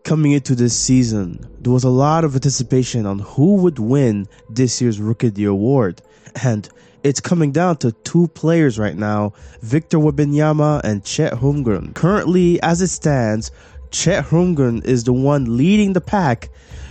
Coming into this season, there was a lot of anticipation on who would win this year's Rookie of the Year award. And it's coming down to two players right now, Victor Wembanyama and Chet Holmgren. Currently, as it stands, Chet Holmgren is the one leading the pack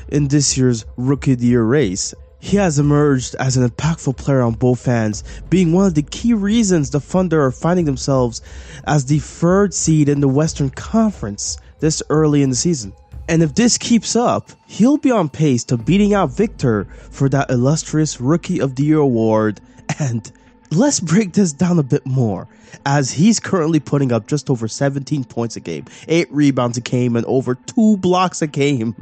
in this year's Rookie of the Year race. He has emerged as an impactful player on both ends, being one of the key reasons the Thunder are finding themselves as the third seed in the Western Conference this early in the season. And if this keeps up, he'll be on pace to beating out Victor for that illustrious Rookie of the Year award. And let's break this down a bit more, as he's currently putting up just over 17 points a game, 8 rebounds a game, and over 2 blocks a game.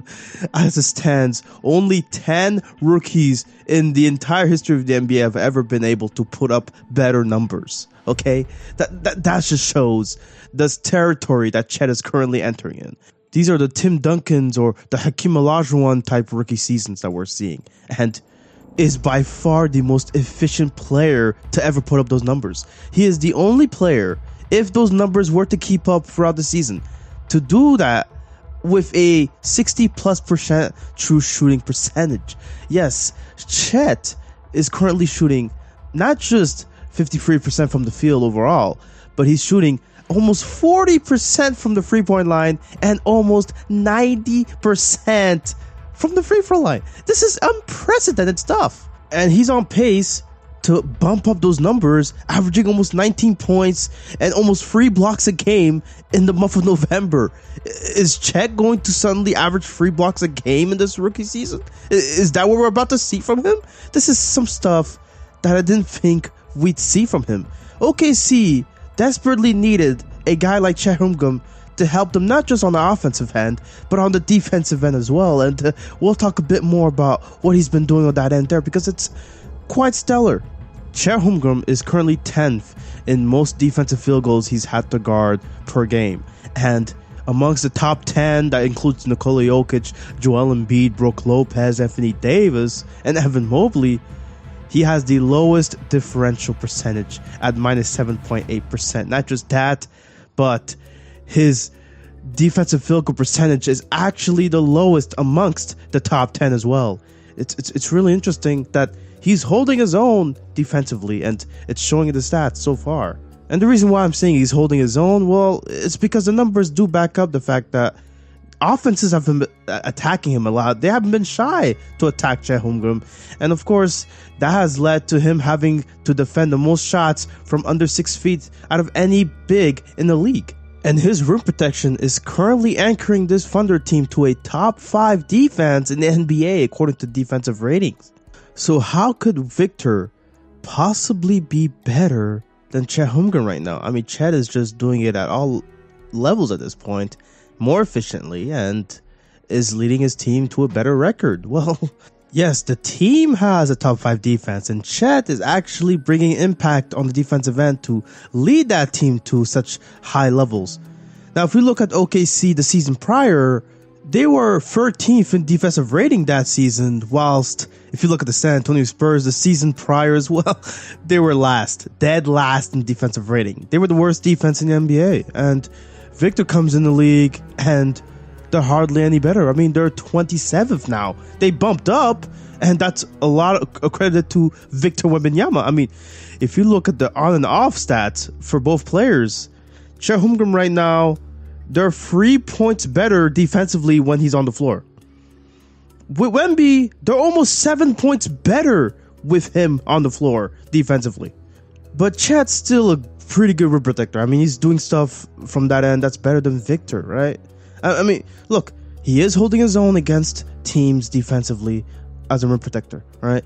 As it stands, only 10 rookies in the entire history of the NBA have ever been able to put up better numbers. Okay? That just shows this territory that Chet is currently entering in. These are the Tim Duncans or the Hakeem Olajuwon type rookie seasons that we're seeing. And is by far the most efficient player to ever put up those numbers. He is the only player, if those numbers were to keep up throughout the season, to do that with a 60+% true shooting percentage. Yes, Chet is currently shooting not just 53% from the field overall, but he's shooting almost 40% from the three-point line and almost 90% from the free throw line. This is unprecedented stuff. And he's on pace to bump up those numbers, averaging almost 19 points and almost 3 blocks a game in the month of November. Is Chet going to suddenly average 3 blocks a game in this rookie season? Is that what we're about to see from him? This is some stuff that I didn't think we'd see from him. OKC desperately needed a guy like Chet Holmgren to help them not just on the offensive end, but on the defensive end as well. And we'll talk a bit more about what he's been doing on that end there, because it's quite stellar. Chet Holmgren is currently 10th in most defensive field goals he's had to guard per game. And amongst the top 10, that includes Nikola Jokic, Joel Embiid, Brook Lopez, Anthony Davis, and Evan Mobley, he has the lowest differential percentage at minus 7.8%. Not just that, but his defensive field goal percentage is actually the lowest amongst the top 10 as well. It's really interesting that he's holding his own defensively, and it's showing in the stats so far. And the reason why I'm saying he's holding his own, well, it's because the numbers do back up the fact that offenses have been attacking him a lot. They haven't been shy to attack Chet Holmgren. And of course, that has led to him having to defend the most shots from under 6 feet out of any big in the league. And his rim protection is currently anchoring this Thunder team to a top 5 defense in the NBA according to defensive ratings. So how could Victor possibly be better than Chet Holmgren right now? I mean, Chet is just doing it at all levels at this point, more efficiently, and is leading his team to a better record. Well, yes, the team has a top 5 defense, and Chet is actually bringing impact on the defensive end to lead that team to such high levels. Now, if we look at OKC the season prior, they were 13th in defensive rating that season, whilst if you look at the San Antonio Spurs the season prior as well, they were dead last in defensive rating. They were the worst defense in the NBA, and Victor comes in the league and they're hardly any better. I mean, they're 27th now. They bumped up, and that's a lot of credit to Victor Wembanyama. I mean, if you look at the on and off stats for both players, Chet Holmgren right now, they're 3 points better defensively when he's on the floor. With Wemby, they're almost 7 points better with him on the floor defensively. But Chet's still a pretty good rim protector. I mean, he's doing stuff from that end that's better than Victor, right? I mean, look, he is holding his own against teams defensively as a rim protector, right?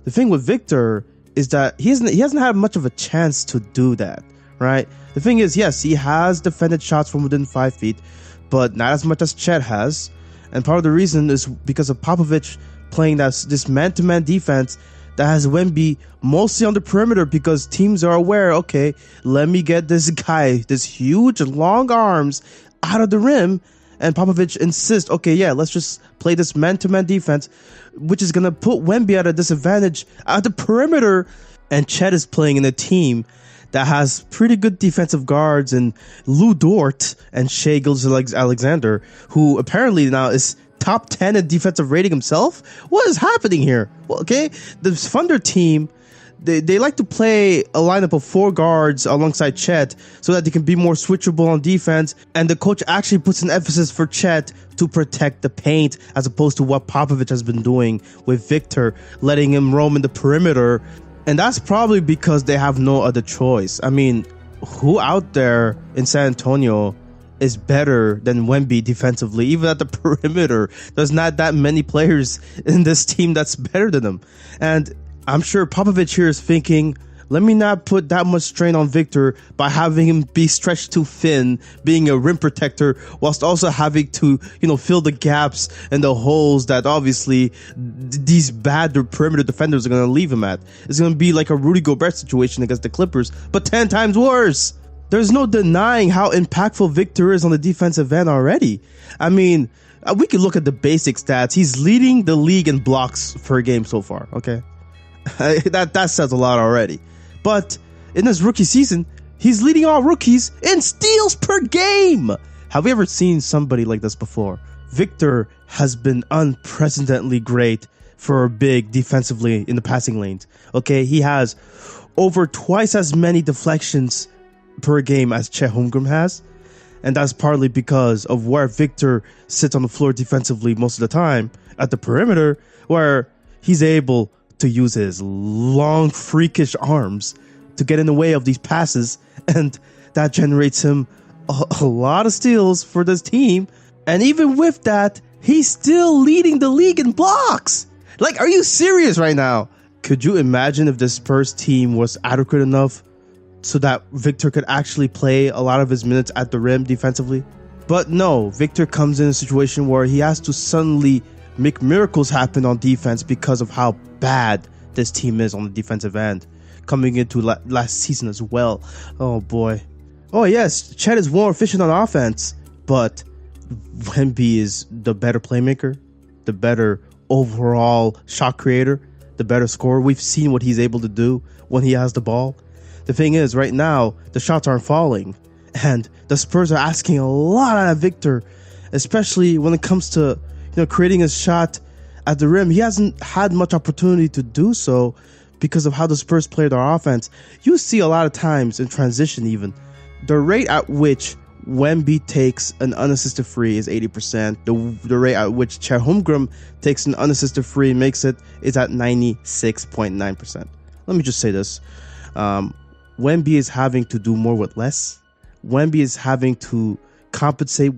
The thing with Victor is that he hasn't had much of a chance to do that, right? The thing is, yes, he has defended shots from within 5 feet, but not as much as Chet has. And part of the reason is because of Popovich playing this man-to-man defense that has Wemby mostly on the perimeter, because teams are aware, okay, let me get this guy, this huge long arms out of the rim. And Popovich insists, okay, yeah, let's just play this man-to-man defense, which is going to put Wemby at a disadvantage at the perimeter. And Chet is playing in a team that has pretty good defensive guards in Lou Dort and Shai Gilgeous-Alexander, who apparently now is top 10 in defensive rating himself. What is happening here? Well, okay, the Thunder team, they like to play a lineup of 4 guards alongside Chet so that they can be more switchable on defense, and the coach actually puts an emphasis for Chet to protect the paint as opposed to what Popovich has been doing with Victor, letting him roam in the perimeter. And that's probably because they have no other choice. I mean, who out there in San Antonio is better than Wemby defensively? Even at the perimeter, there's not that many players in this team that's better than him. And I'm sure Popovich here is thinking, let me not put that much strain on Victor by having him be stretched too thin, being a rim protector, whilst also having to, fill the gaps and the holes that obviously these bad perimeter defenders are going to leave him at. It's going to be like a Rudy Gobert situation against the Clippers, but 10 times worse. There's no denying how impactful Victor is on the defensive end already. I mean, we can look at the basic stats. He's leading the league in blocks per game so far, okay? That says a lot already. But in his rookie season, he's leading all rookies in steals per game. Have we ever seen somebody like this before? Victor has been unprecedentedly great for a big defensively in the passing lanes. Okay, he has over twice as many deflections per game as Chet Holmgren has. And that's partly because of where Victor sits on the floor defensively most of the time at the perimeter, where he's able to use his long, freakish arms to get in the way of these passes, and that generates him a lot of steals for this team. And even with that, he's still leading the league in blocks. Like, are you serious right now? Could you imagine if the Spurs team was adequate enough so that Victor could actually play a lot of his minutes at the rim defensively? But no, Victor comes in a situation where he has to suddenly make miracles happen on defense because of how bad this team is on the defensive end, coming into last season as well. Oh boy. Oh yes, Chet is more efficient on offense, but Wemby is the better playmaker, the better overall shot creator, the better scorer. We've seen what he's able to do when he has the ball. The thing is, right now, the shots aren't falling, and the Spurs are asking a lot out of Victor, especially when it comes to creating a shot at the rim. He hasn't had much opportunity to do so because of how the Spurs play their offense. You see a lot of times in transition even, the rate at which Wemby takes an unassisted free is 80%. The rate at which Chet Holmgren takes an unassisted free and makes it is at 96.9%. Let me just say this. Wemby is having to do more with less. Wemby is having to compensate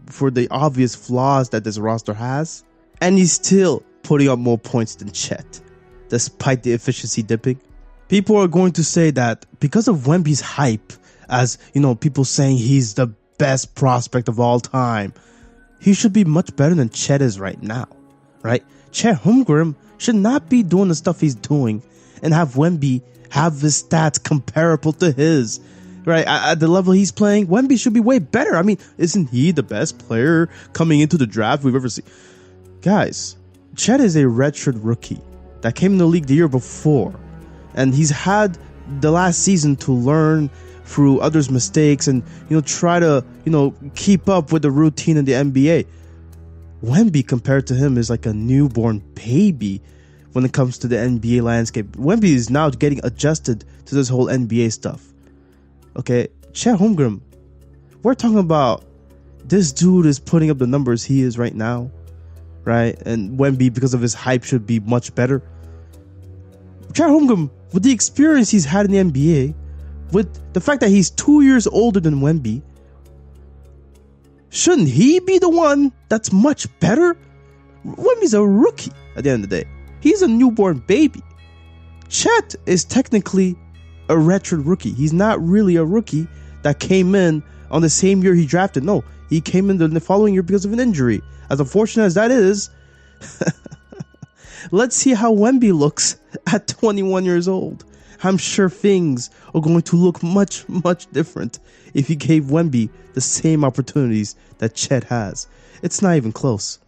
for the obvious flaws that this roster has, and he's still putting up more points than Chet, despite the efficiency dipping. People are going to say that because of Wemby's hype, as people saying he's the best prospect of all time, he should be much better than Chet is right now, right? Chet Holmgren should not be doing the stuff he's doing and have Wemby have his stats comparable to his. Right, at the level he's playing, Wemby should be way better. I mean, isn't he the best player coming into the draft we've ever seen? Guys, Chet is a redshirt rookie that came in the league the year before, and he's had the last season to learn through others' mistakes and try to keep up with the routine in the NBA. Wemby compared to him is like a newborn baby when it comes to the NBA landscape. Wemby is now getting adjusted to this whole NBA stuff. Okay, Chet Holmgren, we're talking about this dude is putting up the numbers he is right now, right? And Wemby, because of his hype, should be much better. Chet Holmgren, with the experience he's had in the NBA, with the fact that he's 2 years older than Wemby, shouldn't he be the one that's much better? Wemby's a rookie at the end of the day. He's a newborn baby. Chet is technically a redshirt rookie. He's not really a rookie that came in on the same year he drafted. No, he came in the following year because of an injury. As unfortunate as that is, let's see how Wemby looks at 21 years old. I'm sure things are going to look much, much different if you gave Wemby the same opportunities that Chet has. It's not even close.